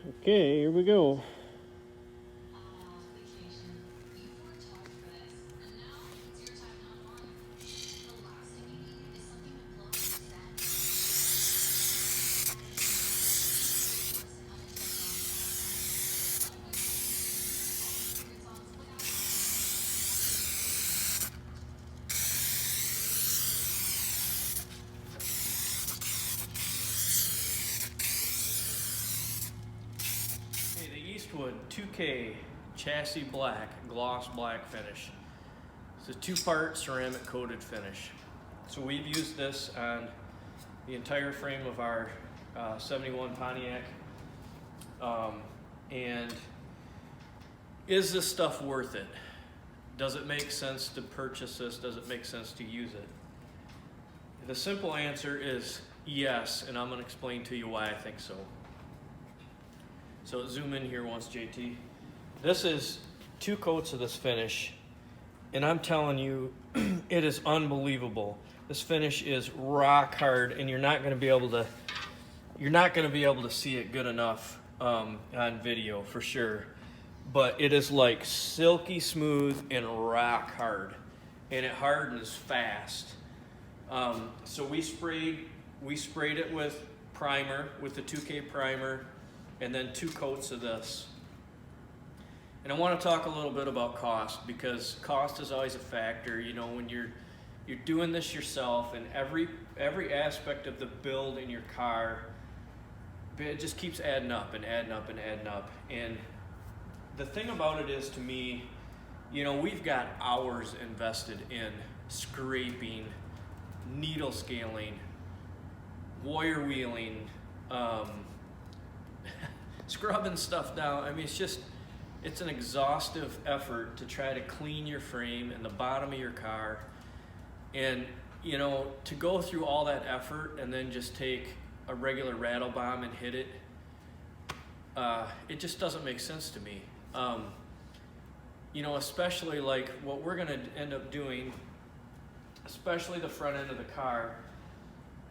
Okay, here we go. Okay, the Eastwood 2K chassis black, gloss black finish. It's a two-part ceramic coated finish. So we've used this on the entire frame of our 71 Pontiac. And is this stuff worth it? Does it make sense to purchase this? Does it make sense to use it? The simple answer is yes, and I'm going to explain to you why I think so. So zoom in here once, JT. This is 2 coats of this finish, and I'm telling you, it is unbelievable. This finish is rock hard, and you're not going to be able to see it good enough on video for sure. But it is like silky smooth and rock hard, and it hardens fast. So we sprayed it with primer, with the 2K primer, and then 2 coats of this. And I want to talk a little bit about cost, because cost is always a factor. You know, when you're doing this yourself, and every aspect of the build in your car, it just keeps adding up and adding up and adding up. And the thing about it is, to me, you know, we've got hours invested in scraping, needle scaling, wire wheeling, scrubbing stuff down. I mean, it's an exhaustive effort to try to clean your frame and the bottom of your car. And, you know, to go through all that effort and then just take a regular rattle bomb and hit it, it just doesn't make sense to me. You know, especially like what we're gonna end up doing, especially the front end of the car,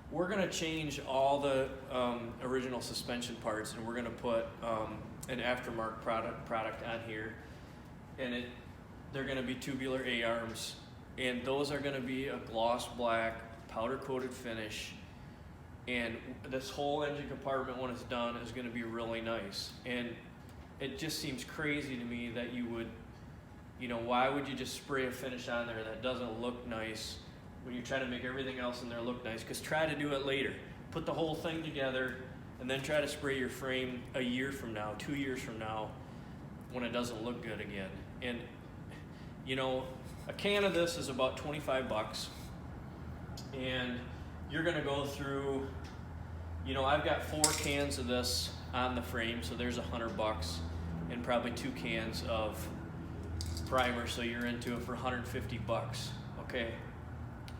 we're gonna change all the original suspension parts, and we're gonna put an aftermarket product on here, and they're gonna be tubular A-arms, and those are gonna be a gloss black powder coated finish, and this whole engine compartment, when it's done, is gonna be really nice. And it just seems crazy to me that you would, you know, why would you just spray a finish on there that doesn't look nice when you're trying to make everything else in there look nice? Because try to do it later. Put the whole thing together and then try to spray your frame a year from now, 2 years from now, when it doesn't look good again. And, you know, a can of this is about 25 bucks. And you're gonna go through, you know, I've got 4 cans of this on the frame, so there's 100 bucks, and probably 2 cans of primer, so you're into it for 150 bucks. Okay,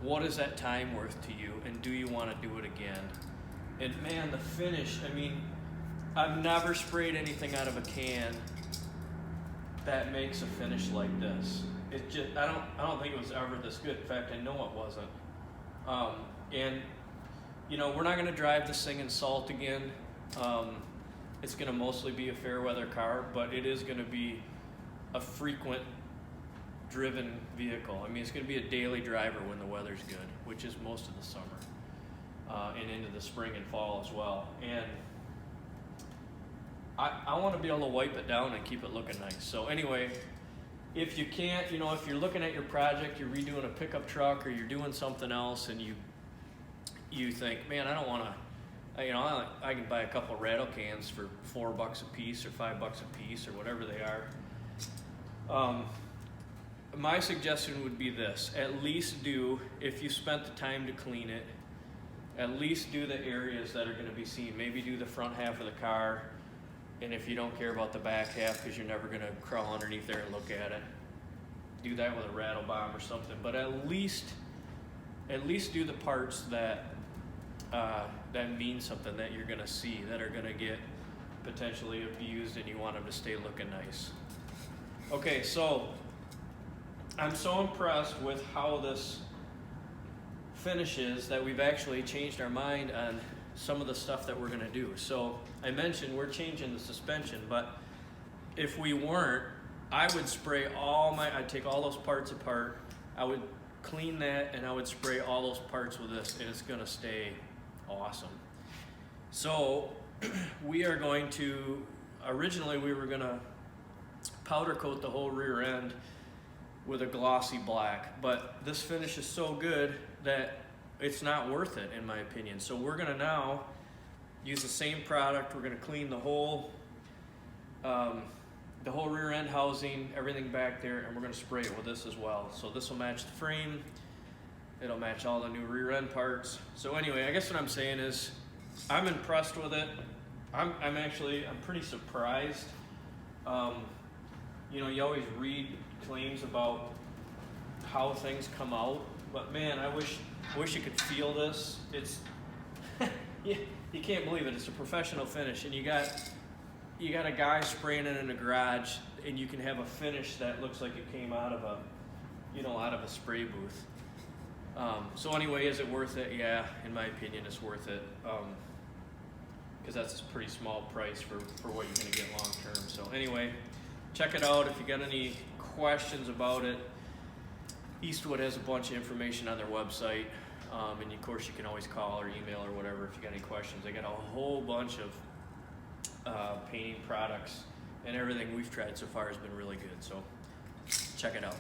what is that time worth to you, and do you want to do it again? And man, the finish, I mean, I've never sprayed anything out of a can that makes a finish like this. It just, I don't think it was ever this good. In fact, I know it wasn't. And you know, we're not going to drive this thing in salt again. It's going to mostly be a fair weather car, but it is going to be a frequent driven vehicle. I mean, it's going to be a daily driver when the weather's good, which is most of the summer, and into the spring and fall as well. And I want to be able to wipe it down and keep it looking nice. So anyway, if you can't, you know, if you're looking at your project, you're redoing a pickup truck, or you're doing something else, and you think, man, I don't want to, you know, I can buy a couple of rattle cans for $4 a piece or $5 a piece or whatever they are. My suggestion would be this: at least do, if you spent the time to clean it, at least do the areas that are going to be seen. Maybe do the front half of the car, and if you don't care about the back half because you're never going to crawl underneath there and look at it, do that with a rattle bomb or something. But at least do the parts that mean something, that you're going to see, that are going to get potentially abused, and you want them to stay looking nice. Okay, so I'm so impressed with how this finishes that we've actually changed our mind on some of the stuff that we're gonna do. So I mentioned we're changing the suspension, but if we weren't, I would spray I'd take all those parts apart, I would clean that, and I would spray all those parts with this, and it's gonna stay awesome. So we are going to, originally we were gonna powder coat the whole rear end with a glossy black, but this finish is so good that it's not worth it in my opinion. So we're gonna now use the same product. We're gonna clean the whole rear end housing, everything back there, and we're gonna spray it with this as well. So this will match the frame, it'll match all the new rear end parts. So anyway, I guess what I'm saying is I'm impressed with it. I'm pretty surprised. You know, you always read claims about how things come out, but man, I wish you could feel this. It's you can't believe it. It's a professional finish, and you got a guy spraying it in a garage, and you can have a finish that looks like it came out of a spray booth. So anyway, is it worth it? Yeah, in my opinion, it's worth it. Because that's a pretty small price for what you're going to get long term. So anyway, check it out. If you got any questions about it, Eastwood has a bunch of information on their website. And of course, you can always call or email or whatever if you got any questions. They got a whole bunch of painting products, and everything we've tried so far has been really good. So check it out.